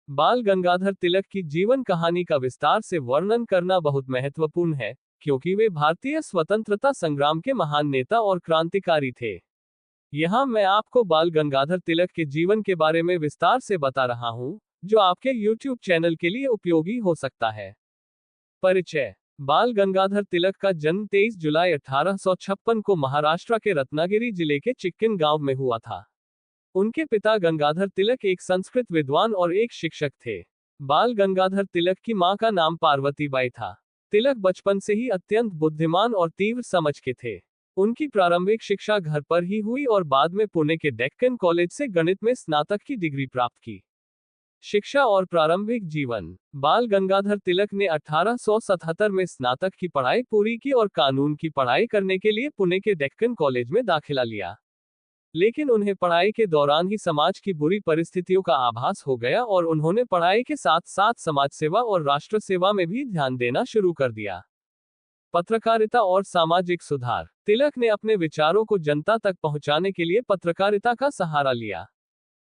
बाल गंगाधर तिलक की जीवन कहानी का विस्तार से वर्णन करना बहुत महत्वपूर्ण है, क्योंकि वे भारतीय स्वतंत्रता संग्राम के महान नेता और क्रांतिकारी थे। यहाँ मैं आपको बाल गंगाधर तिलक के जीवन के बारे में विस्तार से बता रहा हूँ, जो आपके YouTube चैनल के लिए उपयोगी हो सकता है। परिचय। बाल गंगाधर तिलक का जन्म 23 जुलाई 1856 को महाराष्ट्र के रत्नागिरी जिले के चिक्किन गांव में हुआ था। उनके पिता गंगाधर तिलक एक संस्कृत विद्वान और एक शिक्षक थे। बाल गंगाधर तिलक की मां का नाम पार्वतीबाई था। तिलक बचपन से ही अत्यंत बुद्धिमान और तीव्र समझ के थे। उनकी प्रारंभिक शिक्षा घर पर ही हुई और बाद में पुणे के डेक्कन कॉलेज से गणित में स्नातक की डिग्री प्राप्त की। शिक्षा और प्रारंभिक जीवन। बाल गंगाधर तिलक ने 1877 में स्नातक की पढ़ाई पूरी की और कानून की पढ़ाई करने के लिए पुणे के डेक्कन कॉलेज में दाखिला लिया। लेकिन उन्हें पढ़ाई के दौरान ही समाज की बुरी परिस्थितियों का आभास हो गया और उन्होंने पढ़ाई के साथ साथ समाज सेवा और राष्ट्र सेवा में भी ध्यान देना शुरू कर दिया। पत्रकारिता और सामाजिक सुधार। तिलक ने अपने विचारों को जनता तक पहुंचाने के लिए पत्रकारिता का सहारा लिया।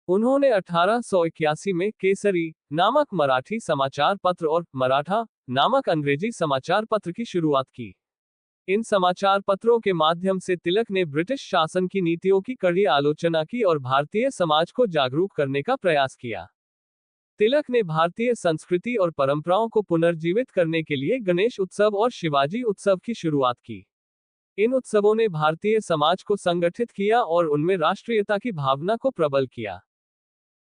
उन्होंने 1881 में केसरी नामक मराठी समाचार पत्र और मराठा नामक अंग्रेजी समाचार पत्र की शुरुआत की। इन समाचार पत्रों के माध्यम से तिलक ने ब्रिटिश शासन की नीतियों की कड़ी आलोचना की और भारतीय समाज को जागरूक करने का प्रयास किया। तिलक ने भारतीय संस्कृति और परंपराओं को पुनर्जीवित करने के लिए गणेश उत्सव और शिवाजी उत्सव की शुरुआत की। इन उत्सवों ने भारतीय समाज को संगठित किया और उनमें राष्ट्रीयता की भावना को प्रबल किया।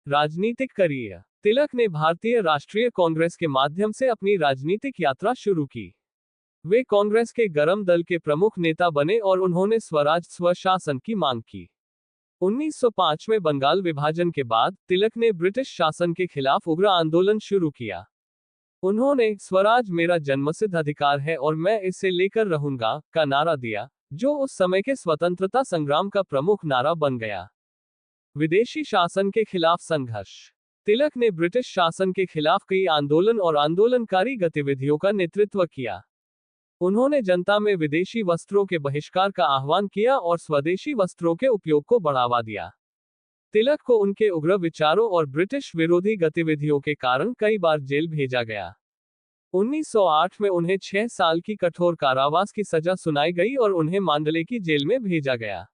राजनीतिक करियर। तिलक ने भारतीय राष्ट्रीय कांग्रेस के माध्यम से अपनी राजनीतिक यात्रा शुरू की। वे कांग्रेस के गरम दल के प्रमुख नेता बने और उन्होंने स्वराज स्वशासन की मांग की। 1905 में बंगाल विभाजन के बाद तिलक ने ब्रिटिश शासन के खिलाफ उग्र आंदोलन शुरू किया। उन्होंने स्वराज मेरा जन्मसिद्ध अधिकार है और मैं इसे लेकर रहूंगा का नारा दिया, जो उस समय के स्वतंत्रता संग्राम का प्रमुख नारा बन गया। विदेशी शासन के खिलाफ संघर्ष। तिलक ने ब्रिटिश शासन के खिलाफ कई आंदोलन और आंदोलनकारी गतिविधियों का नेतृत्व किया। उन्होंने जनता में विदेशी वस्त्रों के बहिष्कार का आह्वान किया और स्वदेशी वस्त्रों के उपयोग को बढ़ावा दिया। तिलक को उनके उग्र विचारों और ब्रिटिश विरोधी गतिविधियों के कारण कई बार जेल भेजा गया। 1908 में उन्हें 6 साल की कठोर कारावास की सजा सुनाई गई और उन्हें मांडले की जेल में भेजा गया।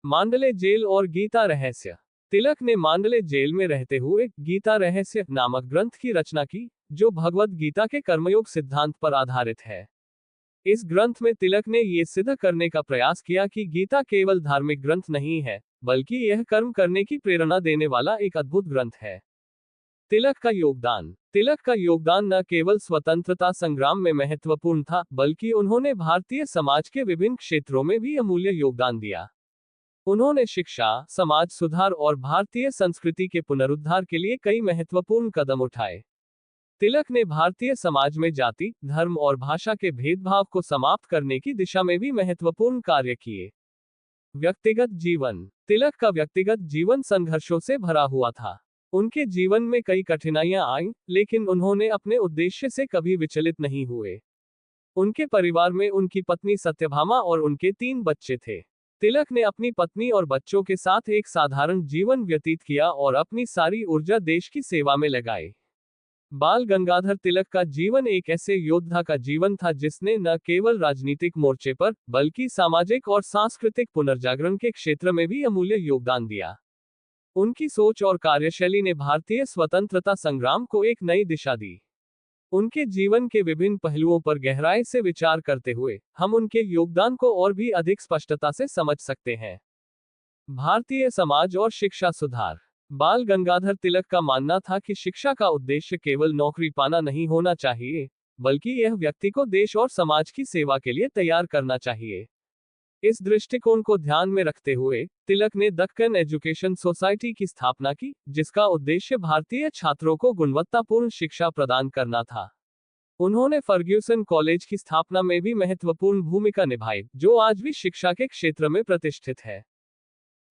मांडले जेल और गीता रहस्य। तिलक ने मांडले जेल में रहते हुए गीता रहस्य नामक ग्रंथ की रचना की, जो भगवद गीता के कर्मयोग सिद्धांत पर आधारित है। इस ग्रंथ में तिलक ने ये सिद्ध करने का प्रयास किया कि गीता केवल धार्मिक ग्रंथ नहीं है, बल्कि यह कर्म करने की प्रेरणा देने वाला एक अद्भुत ग्रंथ है। तिलक का योगदान। तिलक का योगदान न केवल स्वतंत्रता संग्राम में महत्वपूर्ण था, बल्कि उन्होंने भारतीय समाज के विभिन्न क्षेत्रों में भी अमूल्य योगदान दिया। उन्होंने शिक्षा, समाज सुधार और भारतीय संस्कृति के पुनरुद्धार के लिए कई महत्वपूर्ण कदम उठाए। तिलक ने भारतीय समाज में जाति, धर्म और भाषा के भेदभाव को समाप्त करने की दिशा में भी महत्वपूर्ण कार्य किए। व्यक्तिगत जीवन। तिलक का व्यक्तिगत जीवन संघर्षों से भरा हुआ था। उनके जीवन में कई कठिनाइयां आईं, लेकिन उन्होंने अपने उद्देश्य से कभी विचलित नहीं हुए। उनके परिवार में उनकी पत्नी सत्यभामा और उनके 3 बच्चे थे। तिलक ने अपनी पत्नी और बच्चों के साथ एक साधारण जीवन व्यतीत किया और अपनी सारी ऊर्जा देश की सेवा में लगाई। बाल गंगाधर तिलक का जीवन एक ऐसे योद्धा का जीवन था जिसने न केवल राजनीतिक मोर्चे पर, बल्कि सामाजिक और सांस्कृतिक पुनर्जागरण के क्षेत्र में भी अमूल्य योगदान दिया। उनकी सोच और कार्यशैली ने भारतीय स्वतंत्रता संग्राम को एक नई दिशा दी। उनके जीवन के विभिन्न पहलुओं पर गहराई से विचार करते हुए हम उनके योगदान को और भी अधिक स्पष्टता से समझ सकते हैं। भारतीय समाज और शिक्षा सुधार। बाल गंगाधर तिलक का मानना था कि शिक्षा का उद्देश्य केवल नौकरी पाना नहीं होना चाहिए, बल्कि यह व्यक्ति को देश और समाज की सेवा के लिए तैयार करना चाहिए। इस दृष्टिकोण को ध्यान में रखते हुए तिलक ने दक्कन एजुकेशन सोसाइटी की स्थापना की, जिसका उद्देश्य भारतीय छात्रों को गुणवत्तापूर्ण शिक्षा प्रदान करना था। उन्होंने फर्ग्यूसन कॉलेज की स्थापना में भी महत्वपूर्ण भूमिका निभाई, जो आज भी शिक्षा के क्षेत्र में प्रतिष्ठित है।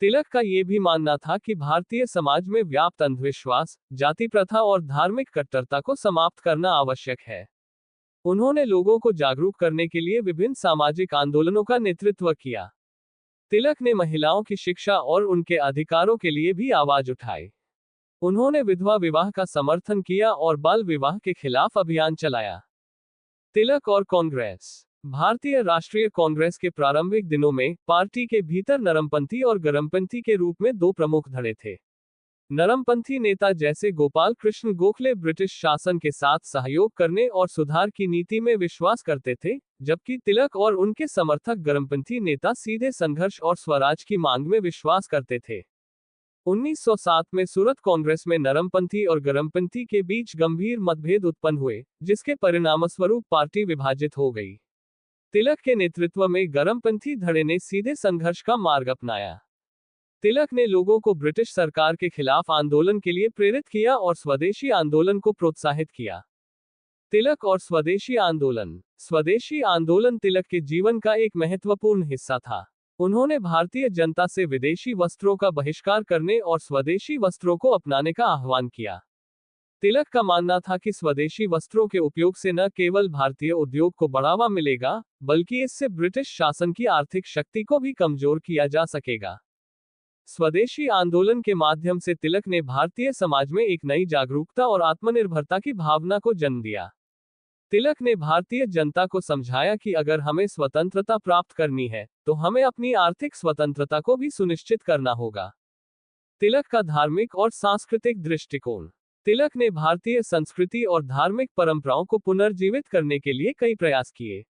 तिलक का ये भी मानना था कि भारतीय समाज में व्याप्त अंधविश्वास, जाति प्रथा और धार्मिक कट्टरता को समाप्त करना आवश्यक है। उन्होंने लोगों को जागरूक करने के लिए विभिन्न सामाजिक आंदोलनों का नेतृत्व किया। तिलक ने महिलाओं की शिक्षा और उनके अधिकारों के लिए भी आवाज उठाई। उन्होंने विधवा विवाह का समर्थन किया और बाल विवाह के खिलाफ अभियान चलाया। तिलक और कांग्रेस। भारतीय राष्ट्रीय कांग्रेस के प्रारंभिक दिनों में पार्टी के भीतर नरमपंथी और गरमपंथी के रूप में दो प्रमुख धड़े थे। नरमपंथी नेता जैसे गोपाल कृष्ण गोखले ब्रिटिश शासन के साथ सहयोग करने और सुधार की नीति में विश्वास करते थे, जबकि तिलक और उनके समर्थक गरमपंथी नेता सीधे संघर्ष और स्वराज की मांग में विश्वास करते थे। 1907 में सूरत कांग्रेस में नरमपंथी और गरमपंथी के बीच गंभीर मतभेद उत्पन्न हुए, जिसके परिणामस्वरूप पार्टी विभाजित हो गई। तिलक के नेतृत्व में गरमपंथी धड़े ने सीधे संघर्ष का मार्ग अपनाया। तिलक ने लोगों को ब्रिटिश सरकार के खिलाफ आंदोलन के लिए प्रेरित किया और स्वदेशी आंदोलन को प्रोत्साहित किया। तिलक और स्वदेशी आंदोलन। स्वदेशी आंदोलन तिलक के जीवन का एक महत्वपूर्ण हिस्सा था। उन्होंने भारतीय जनता से विदेशी वस्त्रों का बहिष्कार करने और स्वदेशी वस्त्रों को अपनाने का आह्वान किया। तिलक का मानना था कि स्वदेशी वस्त्रों के उपयोग से न केवल भारतीय उद्योग को बढ़ावा मिलेगा, बल्कि इससे ब्रिटिश शासन की आर्थिक शक्ति को भी कमजोर किया जा सकेगा। स्वदेशी आंदोलन के माध्यम से तिलक ने भारतीय समाज में एक नई जागरूकता और आत्मनिर्भरता की भावना को जन्म दिया। तिलक ने भारतीय जनता को समझाया कि अगर हमें स्वतंत्रता प्राप्त करनी है, तो हमें अपनी आर्थिक स्वतंत्रता को भी सुनिश्चित करना होगा। तिलक का धार्मिक और सांस्कृतिक दृष्टिकोण। तिलक ने भारतीय संस्कृति और धार्मिक परंपराओं को पुनर्जीवित करने के लिए कई प्रयास किए।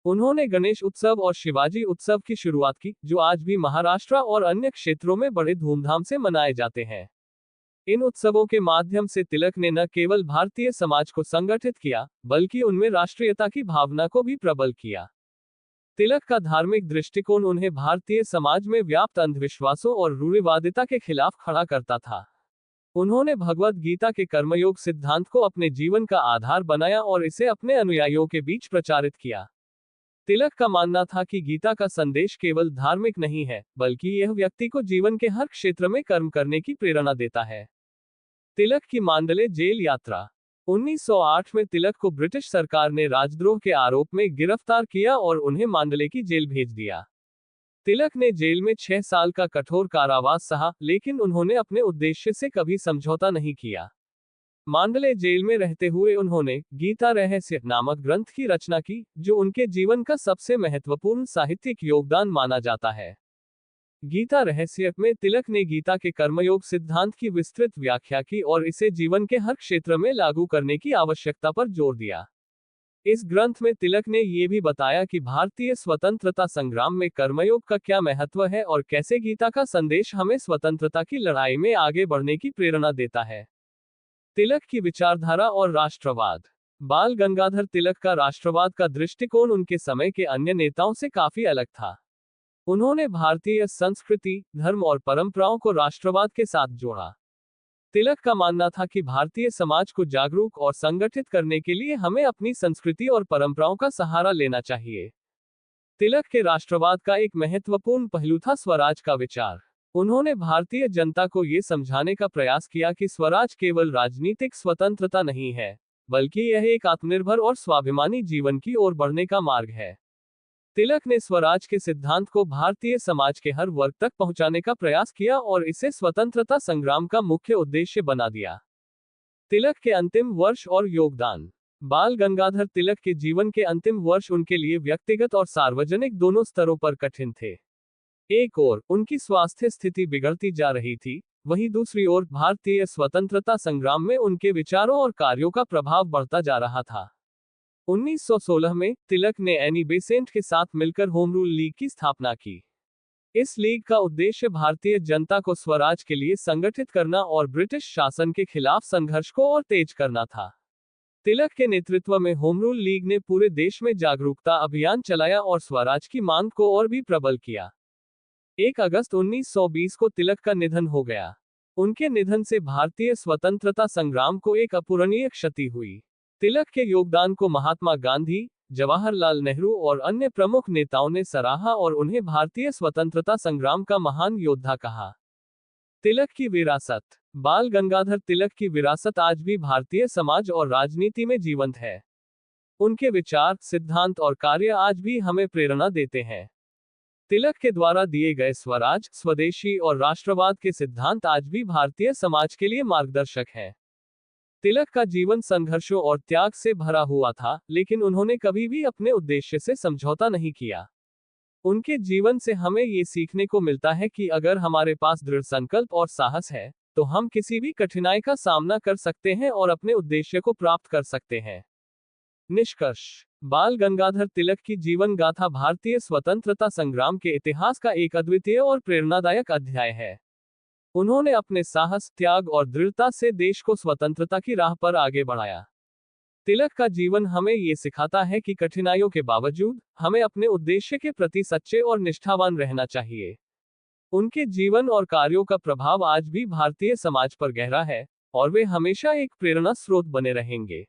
उन्होंने गणेश उत्सव और शिवाजी उत्सव की शुरुआत की, जो आज भी महाराष्ट्र और अन्य क्षेत्रों में बड़े धूमधाम से मनाए जाते हैं। इन उत्सवों के माध्यम से तिलक ने न केवल भारतीय समाज को संगठित किया, बल्कि उनमें राष्ट्रीयता की भावना को भी प्रबल किया। तिलक का धार्मिक दृष्टिकोण उन्हें भारतीय समाज में व्याप्त अंधविश्वासों और रूढ़िवादिता के खिलाफ खड़ा करता था। उन्होंने भगवद गीता के कर्मयोग सिद्धांत को अपने जीवन का आधार बनाया और इसे अपने अनुयायियों के बीच प्रचारित किया। तिलक का मानना था कि गीता का संदेश केवल धार्मिक नहीं है, बल्कि यह व्यक्ति को जीवन के हर क्षेत्र में कर्म करने की प्रेरणा देता है। तिलक की मांडले जेल यात्रा। 1908 में तिलक को ब्रिटिश सरकार ने राजद्रोह के आरोप में गिरफ्तार किया और उन्हें मांडले की जेल भेज दिया। तिलक ने जेल में 6 साल का कठोर कारावास सहा, लेकिन उन्होंने अपने उद्देश्य से कभी समझौता नहीं किया। मांडले जेल में रहते हुए उन्होंने गीता रहस्य नामक ग्रंथ की रचना की, जो उनके जीवन का सबसे महत्वपूर्ण साहित्यिक योगदान माना जाता है। गीता रहस्य में तिलक ने गीता के कर्मयोग सिद्धांत की विस्तृत व्याख्या की और इसे जीवन के हर क्षेत्र में लागू करने की आवश्यकता पर जोर दिया। इस ग्रंथ में तिलक ने ये भी बताया कि भारतीय स्वतंत्रता संग्राम में कर्मयोग का क्या महत्व है और कैसे गीता का संदेश हमें स्वतंत्रता की लड़ाई में आगे बढ़ने की प्रेरणा देता है। तिलक की विचारधारा और राष्ट्रवाद। बाल गंगाधर तिलक का राष्ट्रवाद का दृष्टिकोण उनके समय के अन्य नेताओं से काफी अलग था। उन्होंने भारतीय संस्कृति, धर्म और परंपराओं को राष्ट्रवाद के साथ जोड़ा। तिलक का मानना था कि भारतीय समाज को जागरूक और संगठित करने के लिए हमें अपनी संस्कृति और परंपराओं का सहारा लेना चाहिए। तिलक के राष्ट्रवाद का एक महत्वपूर्ण पहलू था स्वराज का विचार। उन्होंने भारतीय जनता को ये समझाने का प्रयास किया कि स्वराज केवल राजनीतिक स्वतंत्रता नहीं है, बल्कि यह एक आत्मनिर्भर और स्वाभिमानी जीवन की ओर बढ़ने का मार्ग है। तिलक ने स्वराज के सिद्धांत को भारतीय समाज के हर वर्ग तक पहुंचाने का प्रयास किया और इसे स्वतंत्रता संग्राम का मुख्य उद्देश्य बना दिया। तिलक के अंतिम वर्ष और योगदान। बाल गंगाधर तिलक के जीवन के अंतिम वर्ष उनके लिए व्यक्तिगत और सार्वजनिक दोनों स्तरों पर कठिन थे। एक ओर उनकी स्वास्थ्य स्थिति बिगड़ती जा रही थी, वहीं दूसरी ओर भारतीय स्वतंत्रता संग्राम में उनके विचारों और कार्यों का प्रभाव बढ़ता जा रहा था। 1916 में तिलक ने एनी बेसेंट के साथ मिलकर होम रूल लीग की स्थापना की। इस लीग का उद्देश्य भारतीय जनता को स्वराज के लिए संगठित करना और ब्रिटिश शासन के खिलाफ संघर्ष को और तेज करना था। तिलक के नेतृत्व में होम रूल लीग ने पूरे देश में जागरूकता अभियान चलाया और स्वराज की मांग को और भी प्रबल किया। 1 अगस्त 1920 को तिलक का निधन हो गया। उनके निधन से भारतीय स्वतंत्रता संग्राम को एक अपूरणीय क्षति हुई। तिलक के योगदान को महात्मा गांधी, जवाहरलाल नेहरू और अन्य प्रमुख नेताओं ने सराहा और उन्हें भारतीय स्वतंत्रता संग्राम का महान योद्धा कहा। तिलक की विरासत। बाल गंगाधर तिलक की विरासत आज भी भारतीय समाज और राजनीति में जीवंत है। उनके विचार, सिद्धांत और कार्य आज भी हमें प्रेरणा देते हैं। तिलक के द्वारा दिए गए स्वराज, स्वदेशी और राष्ट्रवाद के सिद्धांत आज भी भारतीय समाज के लिए मार्गदर्शक हैं। तिलक का जीवन संघर्षों और त्याग से भरा हुआ था, लेकिन उन्होंने कभी भी अपने उद्देश्य से समझौता नहीं किया। उनके जीवन से हमें ये सीखने को मिलता है कि अगर हमारे पास दृढ़ संकल्प और साहस है, तो हम किसी भी कठिनाई का सामना कर सकते हैं और अपने उद्देश्य को प्राप्त कर सकते हैं। निष्कर्ष, बाल गंगाधर तिलक की जीवन गाथा भारतीय स्वतंत्रता संग्राम के इतिहास का एक अद्वितीय और प्रेरणादायक अध्याय है। उन्होंने अपने साहस, त्याग और दृढ़ता से देश को स्वतंत्रता की राह पर आगे बढ़ाया। तिलक का जीवन हमें ये सिखाता है कि कठिनाइयों के बावजूद हमें अपने उद्देश्य के प्रति सच्चे और निष्ठावान रहना चाहिए। उनके जीवन और कार्यों का प्रभाव आज भी भारतीय समाज पर गहरा है, और वे हमेशा एक प्रेरणा स्रोत बने रहेंगे।